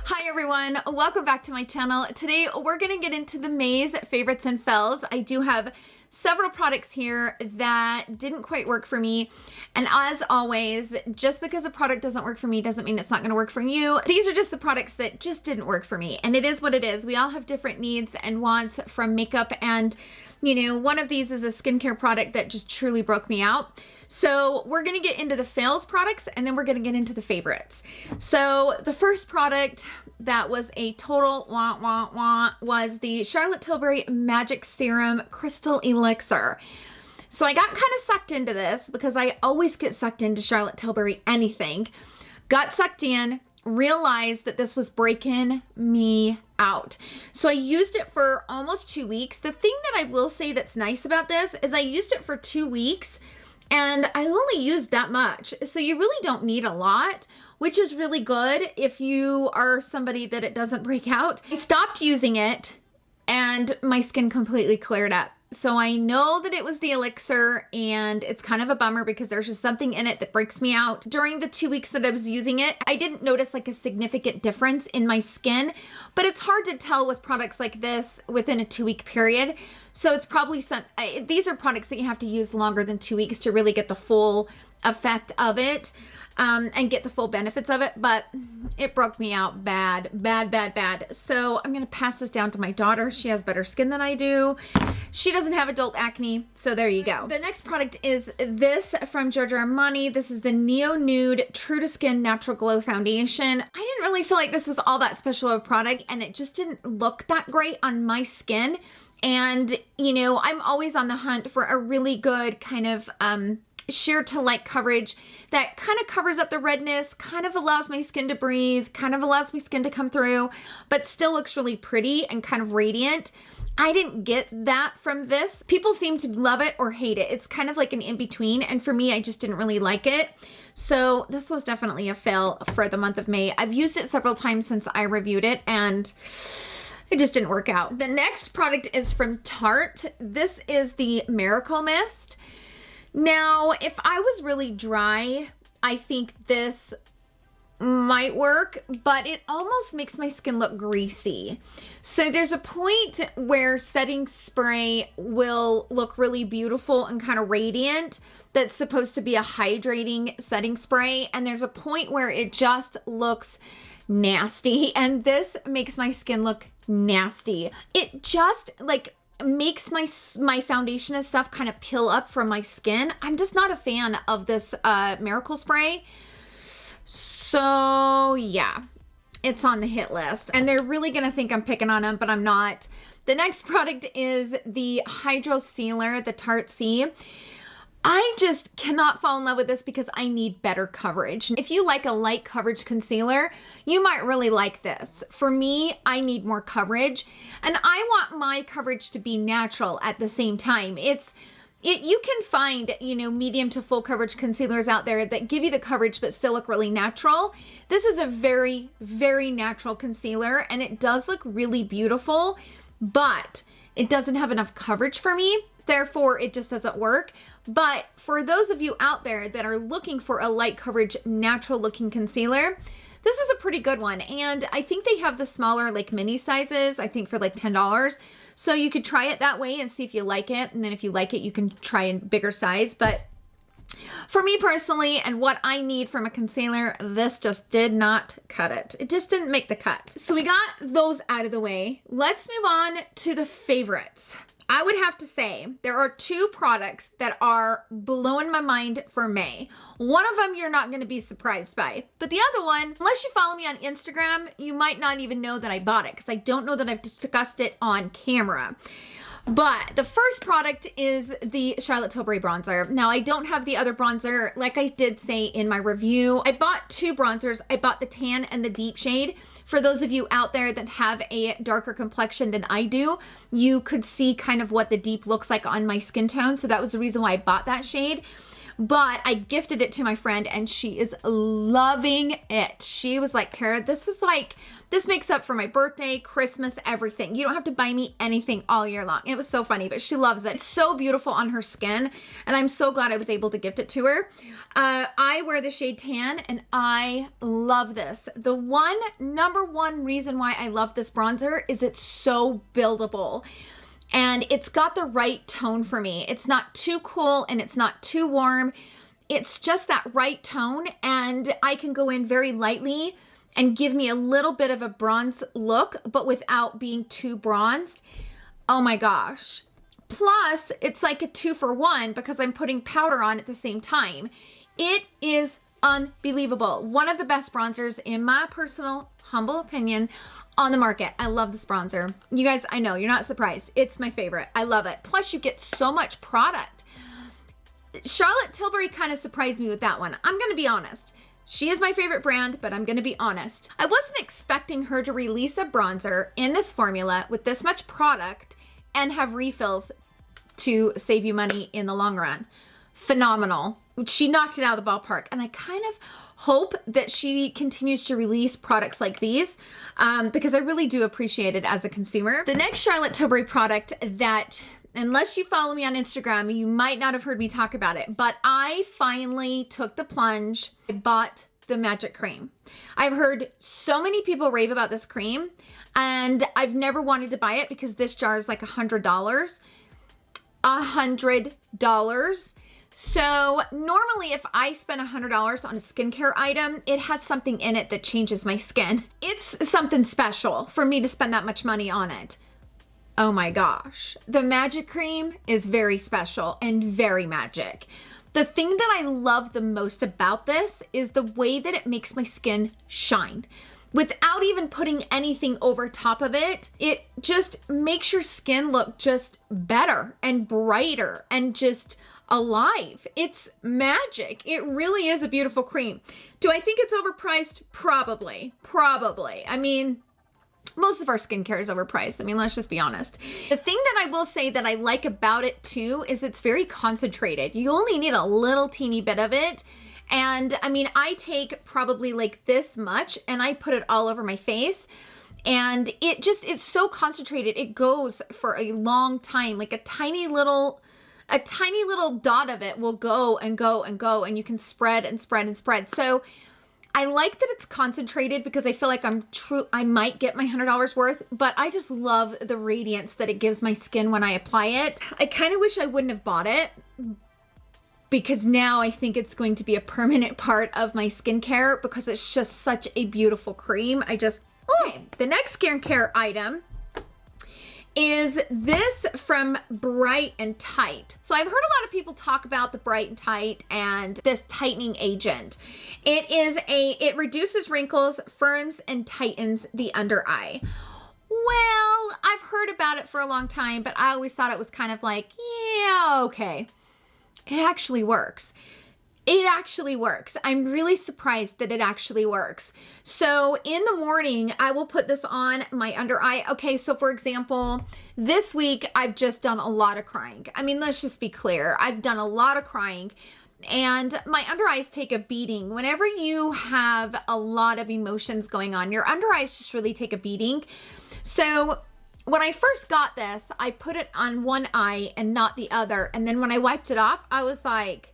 Hi everyone, welcome back to my channel. Today we're gonna get into the Maze favorites and fails. I do have several products here that didn't quite work for me. And as always, just because a product doesn't work for me doesn't mean it's not gonna work for you. These are just the products that just didn't work for me. And it is what it is. We all have different needs and wants from makeup, and you know, one of these is a skincare product that just truly broke me out. So we're gonna get into the fails products and then we're gonna get into the favorites. So the first product that was a total wah was the Charlotte Tilbury Magic Serum Crystal Elixir. So I got kind of sucked into this because I always get sucked into Charlotte Tilbury anything. Got sucked in, realized that this was breaking me out. So I used it for almost 2 weeks. The thing that I will say that's nice about this is I used it for 2 weeks and I only used that much. So you really don't need a lot, which is really good if you are somebody that it doesn't break out. I stopped using it and my skin completely cleared up. So I know that it was the elixir, and it's kind of a bummer because there's just something in it that breaks me out. During the 2 weeks that I was using it, I didn't notice like a significant difference in my skin, but it's hard to tell with products like this within a 2 week period. So it's probably these are products that you have to use longer than 2 weeks to really get the full effect of it. And get the full benefits of it, but it broke me out bad. So I'm gonna pass this down to my daughter. She has better skin than I do. She doesn't have adult acne, so there you go. The next product is this from Giorgio Armani. This is the Neo Nude True to Skin Natural Glow Foundation. I didn't really feel like this was all that special of a product, and it just didn't look that great on my skin. And you know, I'm always on the hunt for a really good kind of sheer to light coverage that kind of covers up the redness, kind of allows my skin to breathe, kind of allows my skin to come through, but still looks really pretty and kind of radiant. I didn't get that from this. People seem to love it or hate it. It's kind of like an in-between, and for me, I just didn't really like it. So this was definitely a fail for the month of May. I've used it several times since I reviewed it, and it just didn't work out. The next product is from Tarte. This is the Miracle Mist. Now, if I was really dry, I think this might work, but it almost makes my skin look greasy. So there's a point where setting spray will look really beautiful and kind of radiant. That's supposed to be a hydrating setting spray. And there's a point where it just looks nasty. And this makes my skin look nasty. It just like makes my foundation and stuff kind of peel up from my skin. I'm just not a fan of this Miracle Spray. So yeah, it's on the hit list. And they're really gonna think I'm picking on them, but I'm not. The next product is the HYDROCEALER, the Tarte C. I just cannot fall in love with this because I need better coverage. If you like a light coverage concealer, you might really like this. For me, I need more coverage, and I want my coverage to be natural at the same time. You can find, you know, medium to full coverage concealers out there that give you the coverage but still look really natural. This is a very, very natural concealer, and it does look really beautiful, but it doesn't have enough coverage for me. Therefore, it just doesn't work. But for those of you out there that are looking for a light coverage, natural looking concealer, this is a pretty good one. And I think they have the smaller like mini sizes, I think for like $10. So you could try it that way and see if you like it. And then if you like it, you can try a bigger size. But for me personally, and what I need from a concealer, this just did not cut it. It just didn't make the cut. So we got those out of the way. Let's move on to the favorites. I would have to say there are two products that are blowing my mind for May. One of them you're not going to be surprised by, but the other one, unless you follow me on Instagram, you might not even know that I bought it because I don't know that I've discussed it on camera. But the first product is the Charlotte Tilbury bronzer. Now, I don't have the other bronzer. Like I did say in my review, I bought two bronzers. I bought the tan and the deep shade. For those of you out there that have a darker complexion than I do, you could see kind of what the deep looks like on my skin tone. So that was the reason why I bought that shade. but I gifted it to my friend and she is loving it. She was like, Tara, this makes up for my birthday, Christmas, everything. You don't have to buy me anything all year long. It was so funny, but she loves it. It's so beautiful on her skin, and I'm so glad I was able to gift it to her. I wear the shade Tan, and I love this. The number one reason why I love this bronzer is it's so buildable. And it's got the right tone for me. It's not too cool and it's not too warm. It's just that right tone, and I can go in very lightly and give me a little bit of a bronze look, but without being too bronzed. Oh my gosh. Plus, it's like a 2-for-1 because I'm putting powder on at the same time. It is unbelievable. One of the best bronzers, in my personal, humble opinion, on the market. I love this bronzer. You guys, I know, you're not surprised. It's my favorite. I love it. Plus, you get so much product. Charlotte Tilbury kind of surprised me with that one. I'm going to be honest. She is my favorite brand, but I'm going to be honest. I wasn't expecting her to release a bronzer in this formula with this much product and have refills to save you money in the long run. Phenomenal. She knocked it out of the ballpark, and I kind of hope that she continues to release products like these because I really do appreciate it as a consumer. The next Charlotte Tilbury product that, unless you follow me on Instagram, you might not have heard me talk about it, but I finally took the plunge. I bought the Magic Cream. I've heard so many people rave about this cream, and I've never wanted to buy it because this jar is like $100. $100. So normally if I spend $100 on a skincare item, it has something in it that changes my skin. It's something special for me to spend that much money on it. Oh my gosh. The Magic Cream is very special and very magic. The thing that I love the most about this is the way that it makes my skin shine. Without even putting anything over top of it, it just makes your skin look just better and brighter and just alive. It's magic. It really is a beautiful cream. Do I think it's overpriced? Probably. I mean, most of our skincare is overpriced. I mean, let's just be honest. The thing that I will say that I like about it too is it's very concentrated. You only need a little teeny bit of it. And I mean, I take probably like this much and I put it all over my face. And it's so concentrated. It goes for a long time. Like a tiny little dot of it will go and go and go, and you can spread and spread and spread. So I like that it's concentrated because I feel like I might get my $100 worth, but I just love the radiance that it gives my skin when I apply it. I kind of wish I wouldn't have bought it because now I think it's going to be a permanent part of my skincare because it's just such a beautiful cream. Okay. The next skincare item is this from Bright and Tight. So I've heard a lot of people talk about the Bright and Tight and this tightening agent. It reduces wrinkles, firms, and tightens the under eye. Well, I've heard about it for a long time, but I always thought it was kind of like, yeah, okay. It actually works. It actually works. I'm really surprised that it actually works. So in the morning, I will put this on my under eye. Okay, so for example, this week I've just done a lot of crying. I mean, let's just be clear. I've done a lot of crying and my under eyes take a beating. Whenever you have a lot of emotions going on, your under eyes just really take a beating. So when I first got this, I put it on one eye and not the other. And then when I wiped it off, I was like,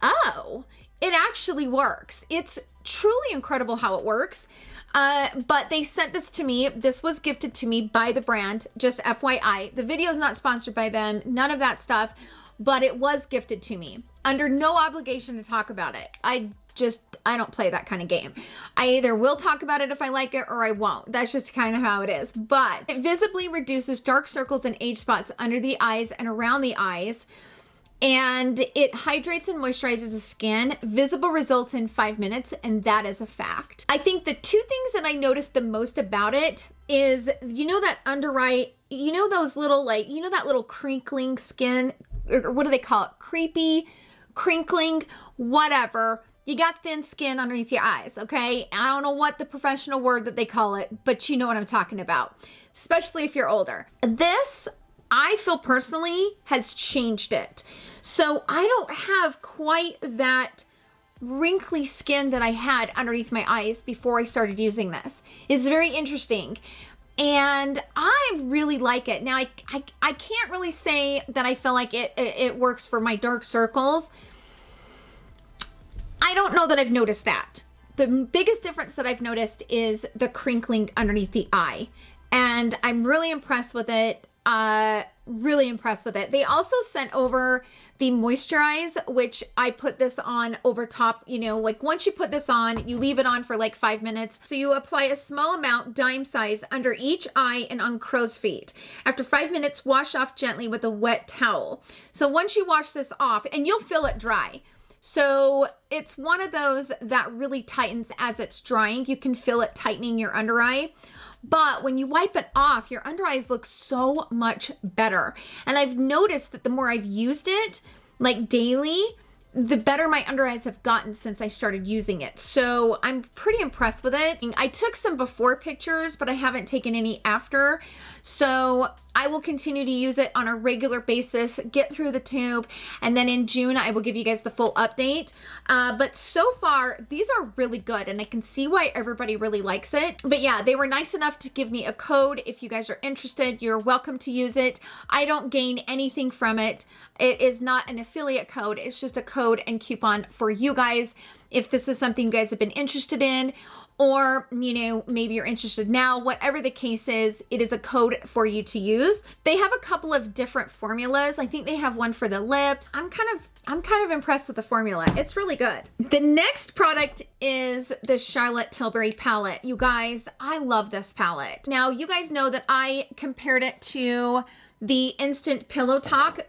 oh, it actually works. It's truly incredible how it works. But they sent this to me. This was gifted to me by the brand, just FYI. The video is not sponsored by them, none of that stuff, but it was gifted to me. Under no obligation to talk about it. I don't play that kind of game. I either will talk about it if I like it or I won't. That's just kind of how it is. But it visibly reduces dark circles and age spots under the eyes and around the eyes. And it hydrates and moisturizes the skin. Visible results in 5 minutes, and that is a fact. I think the two things that I noticed the most about it is, you know that under eye, you know those little that little crinkling skin, or what do they call it? Creepy, crinkling, whatever. You got thin skin underneath your eyes, okay? I don't know what the professional word that they call it, but you know what I'm talking about, especially if you're older. This, I feel personally, has changed it. So I don't have quite that wrinkly skin that I had underneath my eyes before I started using this. It's very interesting. And I really like it. Now, I can't really say that I feel like it works for my dark circles. I don't know that I've noticed that. The biggest difference that I've noticed is the crinkling underneath the eye. And I'm really impressed with it. Really impressed with it. They also sent over the Moisturize, which I put this on over top. You know, like once you put this on, you leave it on for like 5 minutes. So you apply a small amount, dime size, under each eye and on crow's feet. After 5 minutes, wash off gently with a wet towel. So once you wash this off, and you'll feel it dry. So it's one of those that really tightens as it's drying. You can feel it tightening your under eye. But when you wipe it off, your under eyes look so much better. And I've noticed that the more I've used it, like daily, the better my under eyes have gotten since I started using it. So I'm pretty impressed with it. I took some before pictures, but I haven't taken any after. So I will continue to use it on a regular basis, get through the tube, and then in June, I will give you guys the full update. But so far, these are really good, and I can see why everybody really likes it. But yeah, they were nice enough to give me a code. If you guys are interested, you're welcome to use it. I don't gain anything from it. It is not an affiliate code. It's just a code and coupon for you guys. If this is something you guys have been interested in, or, you know, maybe you're interested now, whatever the case is, it is a code for you to use. They have a couple of different formulas. I think they have one for the lips. I'm kind of impressed with the formula. It's really good. The next product is the Charlotte Tilbury palette. You guys, I love this palette. Now, you guys know that I compared it to the Instant Pillow Talk.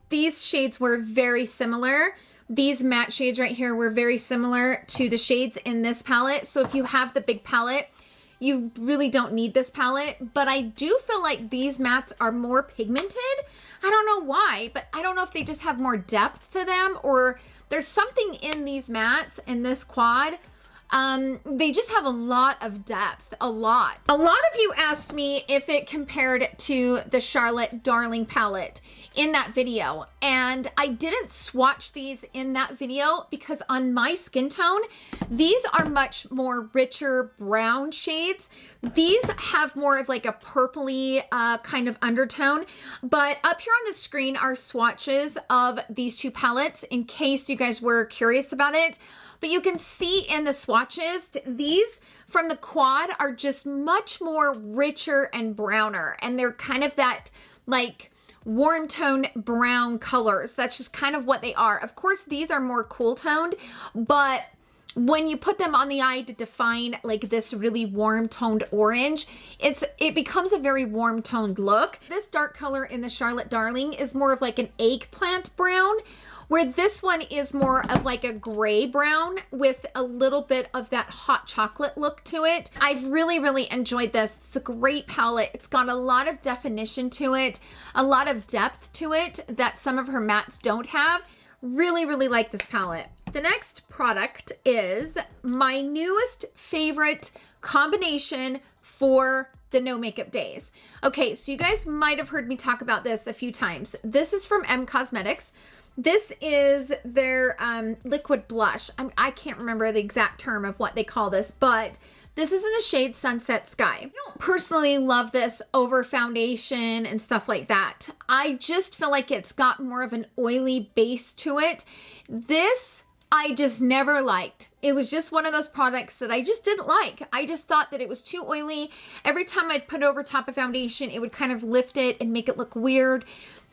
These shades were very similar. These matte shades right here were very similar to the shades in this palette. So if you have the big palette, you really don't need this palette. But I do feel like these mattes are more pigmented. I don't know why, but I don't know if they just have more depth to them, or there's something in these mattes in this quad. They just have a lot of depth, a lot. A lot of you asked me if it compared to the Charlotte Darling palette in that video, and I didn't swatch these in that video because on my skin tone, these are much more richer brown shades. These have more of like a purpley kind of undertone, but up here on the screen are swatches of these two palettes in case you guys were curious about it. But you can see in the swatches, these from the quad are just much more richer and browner, and they're kind of that like warm tone brown colors. That's just kind of what they are. Of course, these are more cool toned, but when you put them on the eye to define like this really warm toned orange, it becomes a very warm toned look. This dark color in the Charlotte Darling is more of like an eggplant brown, where this one is more of like a gray brown with a little bit of that hot chocolate look to it. I've really, really enjoyed this. It's a great palette. It's got a lot of definition to it, a lot of depth to it that some of her mattes don't have. Really, really like this palette. The next product is my newest favorite combination for the no makeup days. Okay, so you guys might have heard me talk about this a few times. This is from M Cosmetics. This is their liquid blush. I can't remember the exact term of what they call this, but this is in the shade Sunset Sky. I don't personally love this over foundation and stuff like that. I just feel like it's got more of an oily base to it. This I just never liked. It was just one of those products that I just didn't like. I just thought that it was too oily. Every time I'd put it over top of foundation, it would kind of lift it and make it look weird.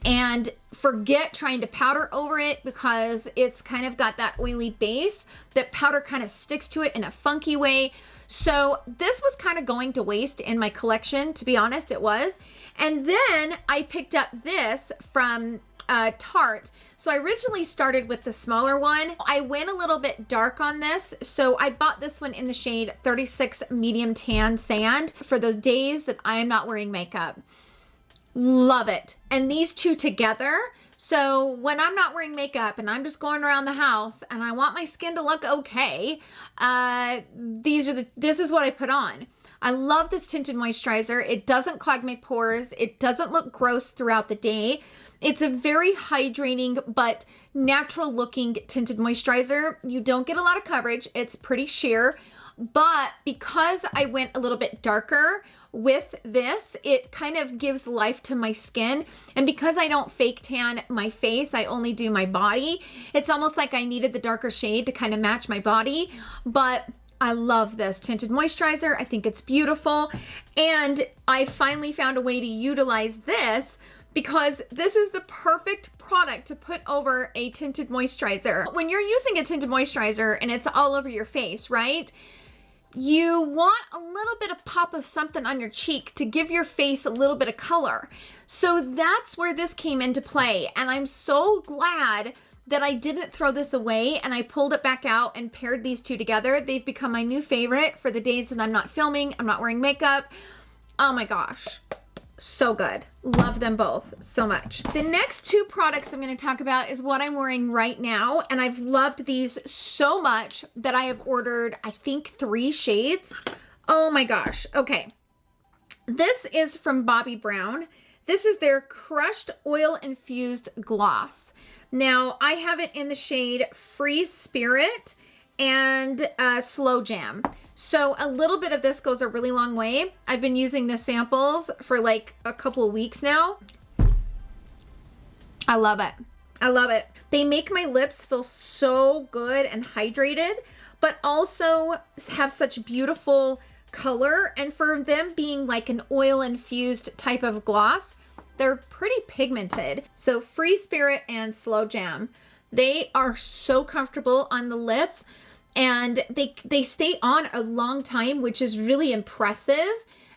And forget trying to powder over it because it's kind of got that oily base that powder kind of sticks to it in a funky way. So this was kind of going to waste in my collection, to be honest, it was. And then I picked up this from Tarte. So I originally started with the smaller one. I went a little bit dark on this, so I bought this one in the shade 36 Medium Tan Sand for those days that I am not wearing makeup. Love it. And these two together, so when I'm not wearing makeup and I'm just going around the house and I want my skin to look okay, this is what I put on. I love this tinted moisturizer. It doesn't clog my pores. It doesn't look gross throughout the day. It's a very hydrating but natural looking tinted moisturizer. You don't get a lot of coverage. It's pretty sheer, but because I went a little bit darker with this, it kind of gives life to my skin. And because I don't fake tan my face, I only do my body. It's almost like I needed the darker shade to kind of match my body. But I love this tinted moisturizer. I think it's beautiful. And I finally found a way to utilize this because this is the perfect product to put over a tinted moisturizer. When you're using a tinted moisturizer and it's all over your face, right? You want a little bit of pop of something on your cheek to give your face a little bit of color. So that's where this came into play. And I'm so glad that I didn't throw this away and I pulled it back out and paired these two together. They've become my new favorite for the days that I'm not filming, I'm not wearing makeup. Oh my gosh. So good. Love them both so much. The next two products I'm going to talk about is what I'm wearing right now. And I've loved these so much that I have ordered, I think, 3 shades. Oh my gosh. Okay. This is from Bobbi Brown. This is their Crushed Oil Infused Gloss. Now, I have it in the shade Free Spirit and Slow Jam. So a little bit of this goes a really long way. I've been using the samples for like a couple of weeks now. I love it. I love it. They make my lips feel so good and hydrated, but also have such beautiful color. And for them being like an oil infused type of gloss, they're pretty pigmented. So Free Spirit and Slow Jam, they are so comfortable on the lips. And they stay on a long time, which is really impressive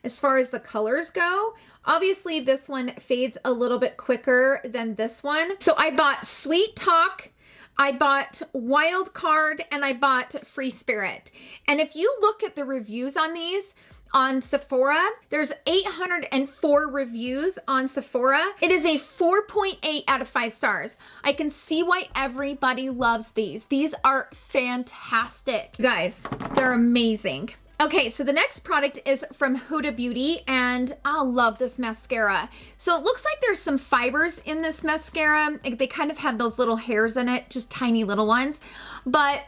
as far as the colors go. Obviously, this one fades a little bit quicker than this one. So I bought Sweet Talk, I bought Wild Card, and I bought Free Spirit. And if you look at the reviews on these, on Sephora, there's 804 reviews on Sephora. It is a 4.8 out of 5 stars. I can see why everybody loves these. These are fantastic. You guys, they're amazing. Okay, so the next product is from Huda Beauty, and I love this mascara. So it looks like there's some fibers in this mascara. Like they kind of have those little hairs in it, just tiny little ones. But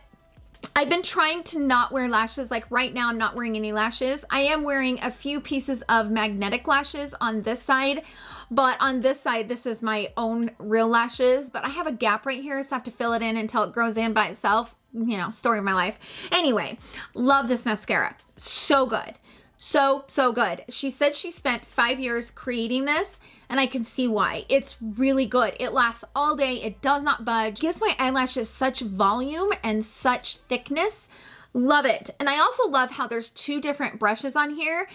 I've been trying to not wear lashes. Like right now, I'm not wearing any lashes. I am wearing a few pieces of magnetic lashes on this side, but on this side, this is my own real lashes, but I have a gap right here, so I have to fill it in until it grows in by itself. You know, story of my life. Anyway, love this mascara. So good. So good. She said she spent 5 years creating this, and I can see why. It's really good. It lasts all day. It does not budge. Gives my eyelashes such volume and such thickness. Love it. And I also love how there's 2 different brushes on here,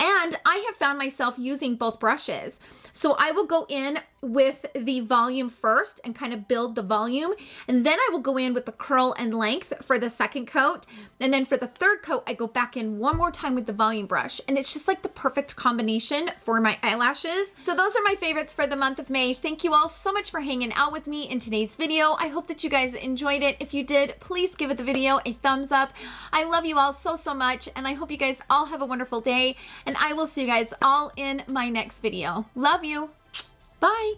and I have found myself using both brushes. So I will go in with the volume first and kind of build the volume, and then I will go in with the curl and length for the second coat, and then for the third coat I go back in one more time with the volume brush, and it's just like the perfect combination for my eyelashes. So those are my favorites for the month of May. Thank you all so much for hanging out with me in today's video. I hope that you guys enjoyed it. If you did, please give the video a thumbs up. I love you all so much, and I hope you guys all have a wonderful day, and I will see you guys all in my next video. Love you. Bye.